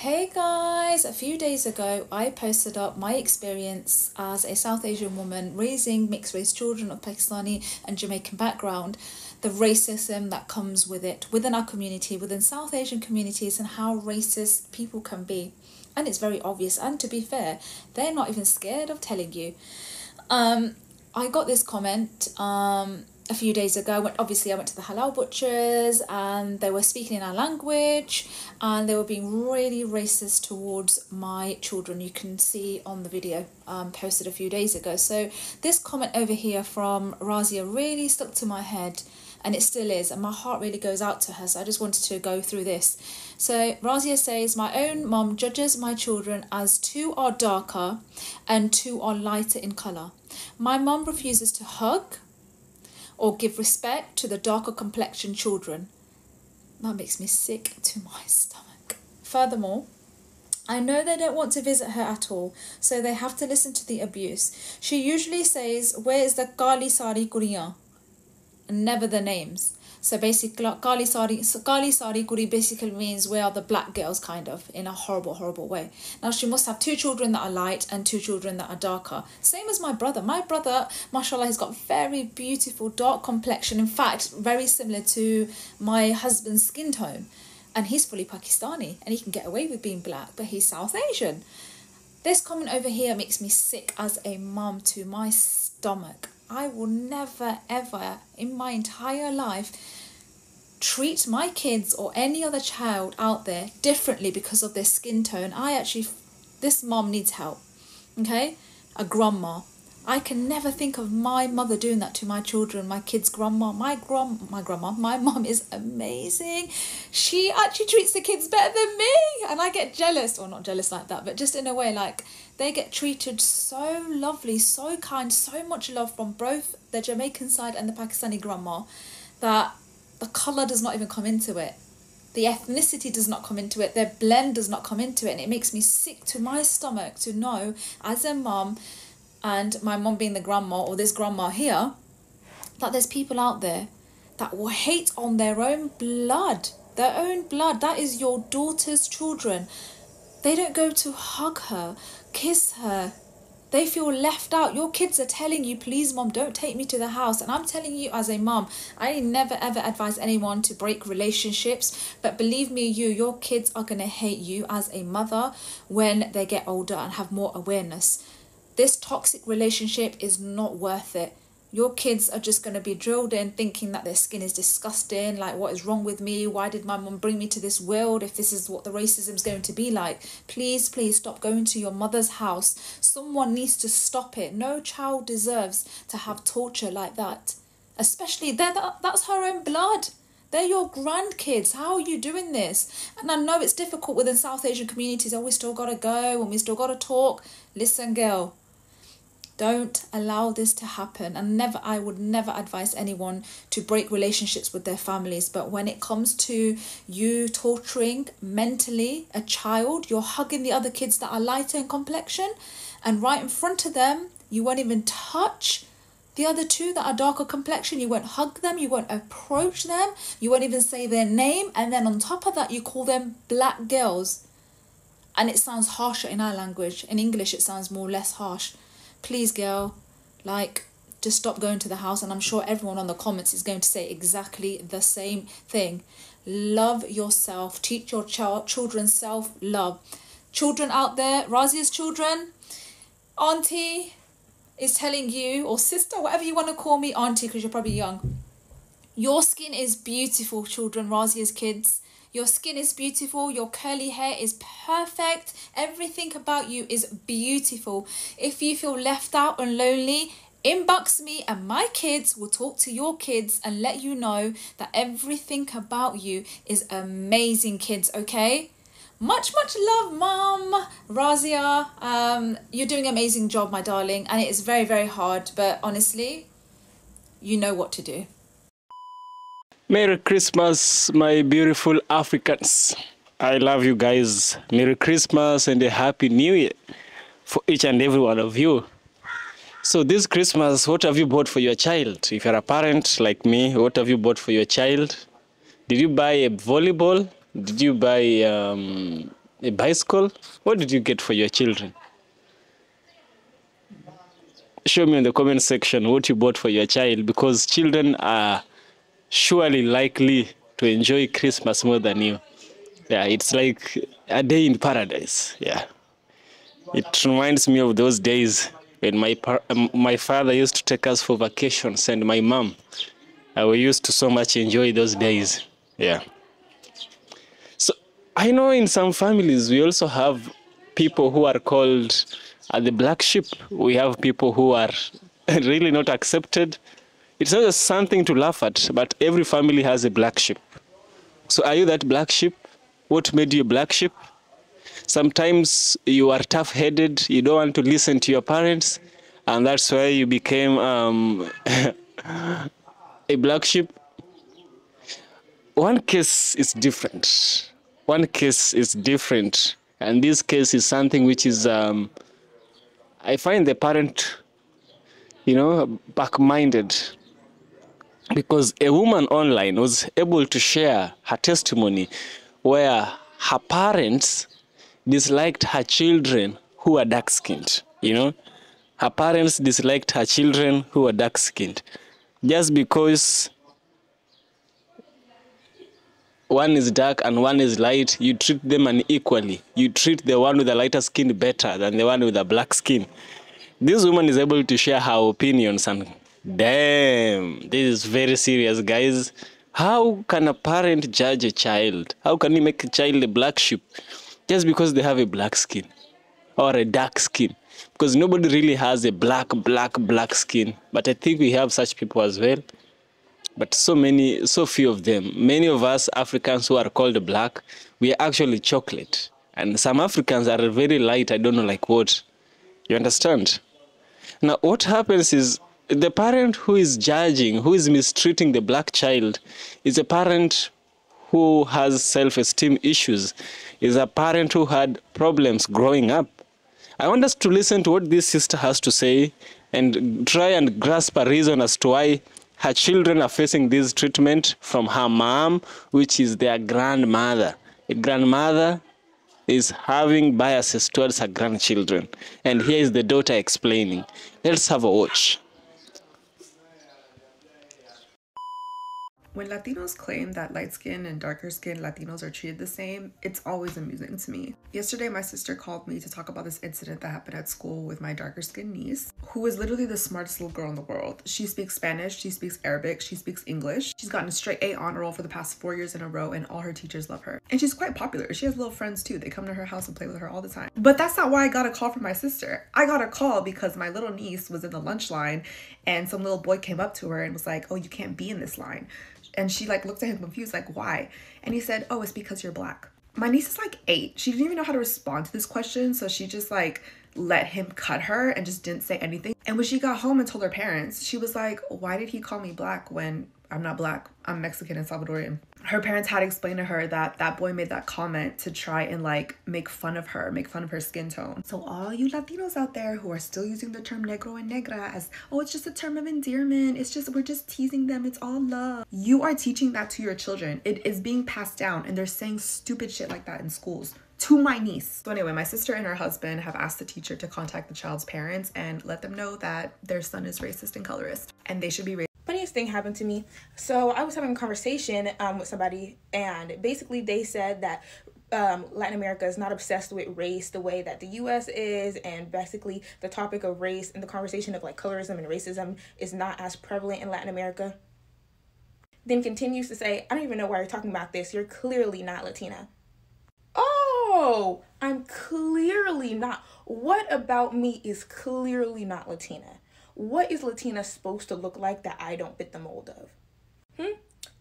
Hey guys, a few days ago I posted up my experience as a South Asian woman raising mixed race children of Pakistani and Jamaican background, the racism that comes with it within our community, within South Asian communities, and how racist people can be. And it's very obvious, and to be fair, they're not even scared of telling you. I got this comment a few days ago. I went to the halal butchers and they were speaking in our language and they were being really racist towards my children. You can see on the video posted a few days ago. So this comment over here from Razia really stuck to my head, and it still is, and my heart really goes out to her, so I just wanted to go through this. So Razia says, my own mom judges my children as 2 are darker and 2 are lighter in colour. My mom refuses to hug or give respect to the darker complexion children. That makes me sick to my stomach. Furthermore, I know they don't want to visit her at all, so they have to listen to the abuse. She usually says, where is the Kali Sari Kuriyan? And never the names. So basically, Kali Sari Kuri basically means where are the black girls, kind of, in a horrible, horrible way. Now, she must have 2 children that are light and 2 children that are darker. Same as my brother. My brother, mashallah, has got very beautiful dark complexion. In fact, very similar to my husband's skin tone. And he's fully Pakistani and he can get away with being black, but he's South Asian. This comment over here makes me sick as a mum to my stomach. I will never, ever in my entire life treat my kids or any other child out there differently because of their skin tone. This mom needs help, okay? A grandma. I can never think of my mother doing that to my children, my kids' grandma. My mom is amazing. She actually treats the kids better than me. And I get jealous, or not jealous like that, but just in a way, like, they get treated so lovely, so kind, so much love from both the Jamaican side and the Pakistani grandma that the colour does not even come into it. The ethnicity does not come into it. Their blend does not come into it. And it makes me sick to my stomach to know, as a mum, and my mum being the grandma, or this grandma here, that there's people out there that will hate on their own blood. Their own blood. That is your daughter's children. They don't go to hug her, kiss her. They feel left out. Your kids are telling you, please, mom, don't take me to the house. And I'm telling you as a mom, I never, ever advise anyone to break relationships. But believe me, your kids are going to hate you as a mother when they get older and have more awareness. This toxic relationship is not worth it. Your kids are just going to be drilled in thinking that their skin is disgusting, like, what is wrong with me? Why did my mum bring me to this world if this is what the racism is going to be like? Please, please stop going to your mother's house. Someone needs to stop it. No child deserves to have torture like that. Especially, that's her own blood. They're your grandkids. How are you doing this? And I know it's difficult within South Asian communities. Oh, we still got to go and we still got to talk. Listen, girl. Don't allow this to happen. And I would never advise anyone to break relationships with their families. But when it comes to you torturing mentally a child, you're hugging the other kids that are lighter in complexion, and right in front of them, you won't even touch the other 2 that are darker complexion. You won't hug them. You won't approach them. You won't even say their name. And then on top of that, you call them black girls. And it sounds harsher in our language. In English, it sounds more or less harsh. Please, girl, just stop going to the house. And I'm sure everyone on the comments is going to say exactly the same thing. Love yourself. Teach your children self-love. Children out there, Razia's children, auntie is telling you, or sister, whatever you want to call me, auntie, because you're probably young. Your skin is beautiful, children, Razia's kids. Your skin is beautiful. Your curly hair is perfect. Everything about you is beautiful. If you feel left out and lonely, inbox me and my kids will talk to your kids and let you know that everything about you is amazing, kids, okay? Much, much love, Mum. Razia, you're doing an amazing job, my darling. And it is very, very hard. But honestly, you know what to do. Merry Christmas, my beautiful Africans. I love you guys. Merry Christmas and a Happy New Year for each and every one of you. So this Christmas, what have you bought for your child? If you're a parent like me, what have you bought for your child? Did you buy a volleyball? Did you buy A bicycle? What did you get for your children? Show me in the comment section what you bought for your child, because children are surely likely to enjoy Christmas more than you. Yeah, it's like a day in paradise. Yeah. It reminds me of those days when my father used to take us for vacations, and my mom. We used to so much enjoy those days. Yeah. So I know in some families we also have people who are called the black sheep. We have people who are really not accepted. It's not just something to laugh at, but every family has a black sheep. So are you that black sheep? What made you a black sheep? Sometimes you are tough-headed, you don't want to listen to your parents, and that's why you became a black sheep. One case is different. One case is different, and this case is something which is, I find the parent, back-minded, because a woman online was able to share her testimony where her parents disliked her children who are dark-skinned, Her parents disliked her children who were dark-skinned. Just because one is dark and one is light, you treat them unequally. You treat the one with a lighter skin better than the one with a black skin. This woman is able to share her opinions, and damn, this is very serious, guys. How can a parent judge a child? How can you make a child a black sheep just because they have a black skin or a dark skin? Because nobody really has a black skin. But I think we have such people as well. But so few of them. Many of us Africans who are called black, we are actually chocolate. And some Africans are very light, I don't know like what. You understand? Now, what happens is the parent who is judging, who is mistreating the black child, is a parent who has self-esteem issues, is a parent who had problems growing up. I want us to listen to what this sister has to say and try and grasp a reason as to why her children are facing this treatment from her mom, which is their grandmother. A grandmother is having biases towards her grandchildren. And here is the daughter explaining. Let's have a watch. When Latinos claim that light-skinned and darker-skinned Latinos are treated the same, it's always amusing to me. Yesterday, my sister called me to talk about this incident that happened at school with my darker-skinned niece, who is literally the smartest little girl in the world. She speaks Spanish, she speaks Arabic, she speaks English. She's gotten a straight A honor roll for the past 4 years in a row, and all her teachers love her. And she's quite popular. She has little friends too. They come to her house and play with her all the time. But that's not why I got a call from my sister. I got a call because my little niece was in the lunch line, and some little boy came up to her and was like, "Oh, you can't be in this line." And she looked at him confused, like, "Why?" And he said, "Oh, it's because you're black." My niece is 8. She didn't even know how to respond to this question, so she just let him cut her and just didn't say anything. And when she got home and told her parents, she was like, "Why did he call me black when I'm not black? I'm Mexican and Salvadorian." Her parents had explained to her that that boy made that comment to try and make fun of her skin tone. So all you Latinos out there who are still using the term negro and negra as, "Oh, it's just a term of endearment. We're just teasing them. It's all love." You are teaching that to your children. It is being passed down, and they're saying stupid shit like that in schools to my niece. So anyway, my sister and her husband have asked the teacher to contact the child's parents and let them know that their son is racist and colorist, and they should be Funniest thing happened to me. So I was having a conversation with somebody, and basically they said that Latin America is not obsessed with race the way that the US is, and basically the topic of race and the conversation of colorism and racism is not as prevalent in Latin America. Then continues to say, "I don't even know why you're talking about this. You're clearly not Latina." Oh, I'm clearly not. What about me is clearly not Latina? What is Latina supposed to look like that I don't fit the mold of?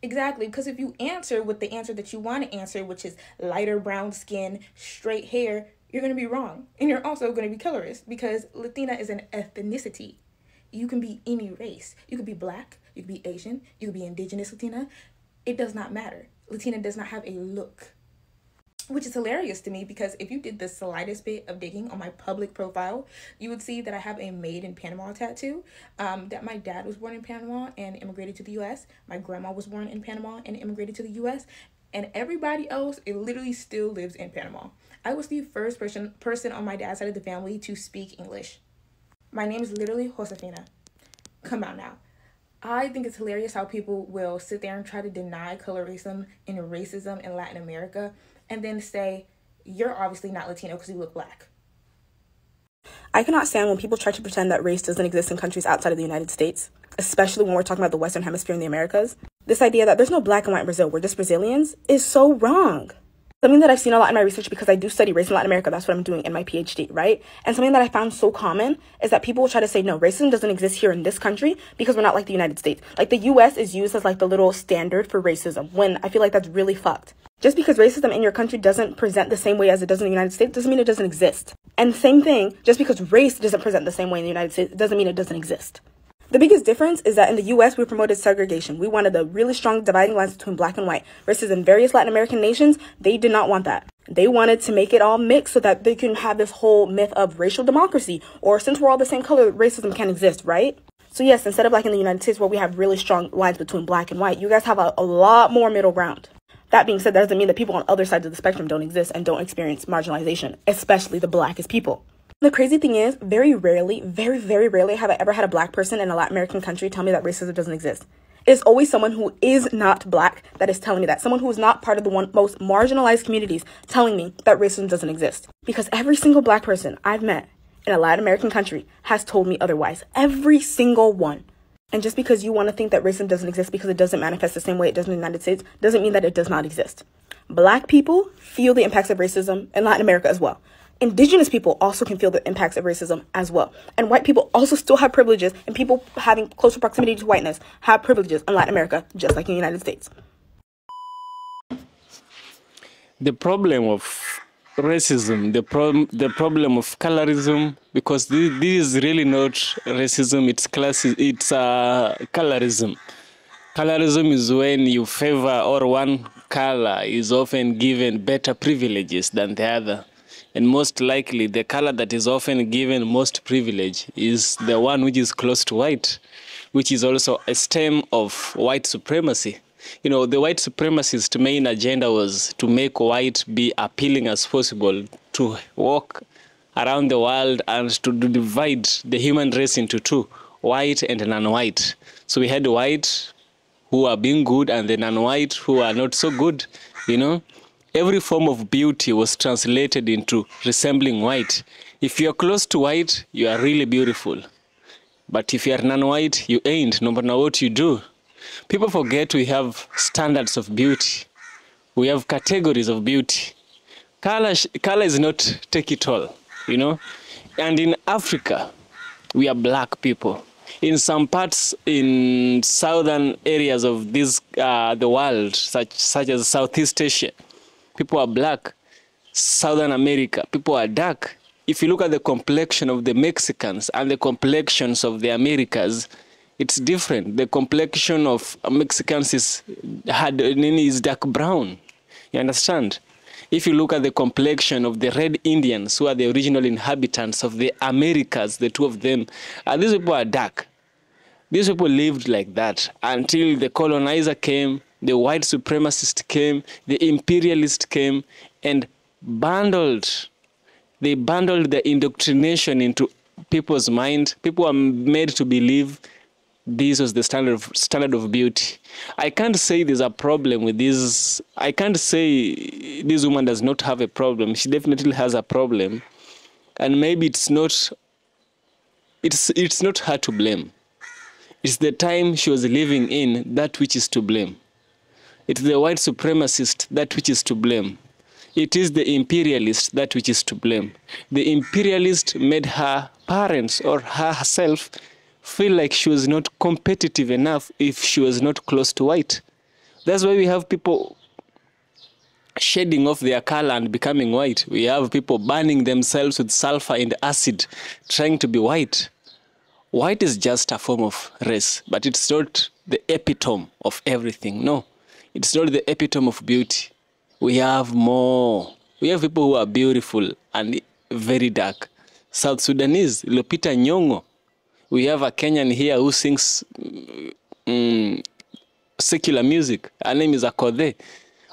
Exactly, because if you answer with the answer that you want to answer, which is lighter brown skin, straight hair, you're going to be wrong. And you're also going to be colorist, because Latina is an ethnicity. You can be any race. You could be black, you could be Asian, you could be indigenous Latina. It does not matter. Latina does not have a look. Which is hilarious to me, because if you did the slightest bit of digging on my public profile, you would see that I have a Made in Panama tattoo, that my dad was born in Panama and immigrated to the US. My grandma was born in Panama and immigrated to the US. and everybody else, it literally still lives in Panama. I was the first person on my dad's side of the family to speak English. My name is literally Josefina. Come on now. I think it's hilarious how people will sit there and try to deny colorism and racism in Latin America and then say, you're obviously not Latino because you look black. I cannot stand when people try to pretend that race doesn't exist in countries outside of the United States, especially when we're talking about the Western Hemisphere and the Americas. This idea that there's no black and white in Brazil, we're just Brazilians, is so wrong. Something that I've seen a lot in my research, because I do study race in Latin America, that's what I'm doing in my PhD, right? And something that I found so common is that people will try to say, no, racism doesn't exist here in this country because we're not like the United States. Like, the US is used as like the little standard for racism, when I feel like that's really fucked. Just because racism in your country doesn't present the same way as it does in the United States doesn't mean it doesn't exist. And same thing, just because race doesn't present the same way in the United States doesn't mean it doesn't exist. The biggest difference is that in the US, we promoted segregation. We wanted a really strong dividing lines between black and white, versus in various Latin American nations, they did not want that. They wanted to make it all mixed so that they can have this whole myth of racial democracy, or since we're all the same color, racism can exist, right? So yes, instead of like in the United States where we have really strong lines between black and white, you guys have a lot more middle ground. That being said, that doesn't mean that people on other sides of the spectrum don't exist and don't experience marginalization, especially the blackest people. The crazy thing is, very rarely, very, very rarely have I ever had a black person in a Latin American country tell me that racism doesn't exist. It is always someone who is not black that is telling me that. Someone who is not part of the most marginalized communities telling me that racism doesn't exist. Because every single black person I've met in a Latin American country has told me otherwise. Every single one. And just because you want to think that racism doesn't exist because it doesn't manifest the same way it does in the United States doesn't mean that it does not exist. Black people feel the impacts of racism in Latin America as well. Indigenous people also can feel the impacts of racism as well. And white people also still have privileges, and people having closer proximity to whiteness have privileges in Latin America, just like in the United States. The problem of racism, the problem of colorism, because this is really not racism, it's colorism. Colorism is when you favor, or one color is often given better privileges than the other. And most likely, the color that is often given most privilege is the one which is close to white, which is also a stem of white supremacy. You know, the white supremacist main agenda was to make white be appealing as possible, to walk around the world and to divide the human race into two, white and non-white. So we had white who are being good and the non-white who are not so good, you know. Every form of beauty was translated into resembling white. If you're close to white, you are really beautiful. But if you're non-white, you ain't, no matter what you do. People forget we have standards of beauty. We have categories of beauty. Color is not take it all, you know. And in Africa, we are black people. In some parts in southern areas of the world, such as Southeast Asia, people are black. Southern America, people are dark. If you look at the complexion of the Mexicans and the complexions of the Americas, it's different. The complexion of Mexicans is dark brown. You understand? If you look at the complexion of the Red Indians, who are the original inhabitants of the Americas, the two of them, these people are dark. These people lived like that until the colonizer came, the white supremacist came, the imperialist came, and they bundled the indoctrination into people's mind. People are made to believe this was the standard of beauty. I can't say there's a problem with this. I can't say this woman does not have a problem. She definitely has a problem. And maybe it's not her to blame. It's the time she was living in that which is to blame. It's the white supremacist that which is to blame. It is the imperialist that which is to blame. The imperialist made her parents or herself feel like she was not competitive enough if she was not close to white. That's why we have people shedding off their color and becoming white. We have people burning themselves with sulfur and acid, trying to be white. White is just a form of race, but it's not the epitome of everything. No, it's not the epitome of beauty. We have more. We have people who are beautiful and very dark. South Sudanese, Lupita Nyong'o. We have a Kenyan here who sings secular music. Her name is Akodhe.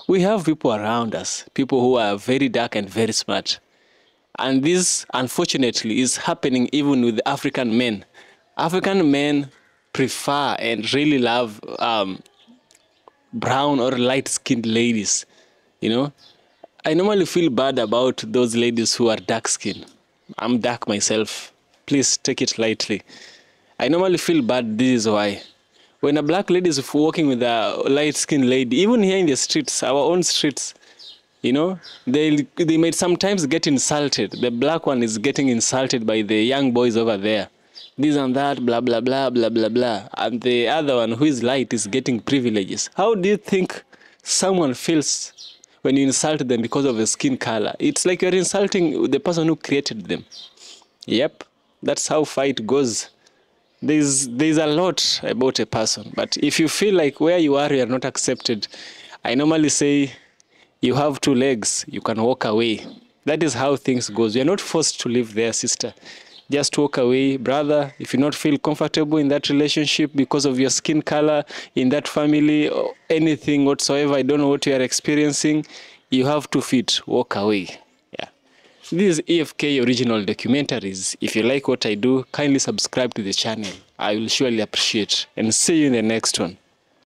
we have people around us, people who are very dark and very smart. And this, unfortunately, is happening even with African men. African men prefer and really love brown or light-skinned ladies, you know. I normally feel bad about those ladies who are dark-skinned. I'm dark myself. Please take it lightly. I normally feel bad. This is why. When a black lady is walking with a light-skinned lady, even here in the streets, our own streets, you know, they might sometimes get insulted. The black one is getting insulted by the young boys over there. This and that, blah, blah, blah, blah, blah, blah. And the other one who is light is getting privileges. How do you think someone feels when you insult them because of a skin color? It's like you're insulting the person who created them. Yep, that's how fight goes. There's a lot about a person, but if you feel like where you are not accepted, I normally say you have 2 legs, you can walk away. That is how things goes. You're not forced to live there, sister. Just walk away, brother. If you not feel comfortable in that relationship because of your skin color, in that family, or anything whatsoever, I don't know what you are experiencing, you have 2 feet, walk away. Yeah. This is EFK Original Documentaries. If you like what I do, kindly subscribe to the channel. I will surely appreciate. And see you in the next one.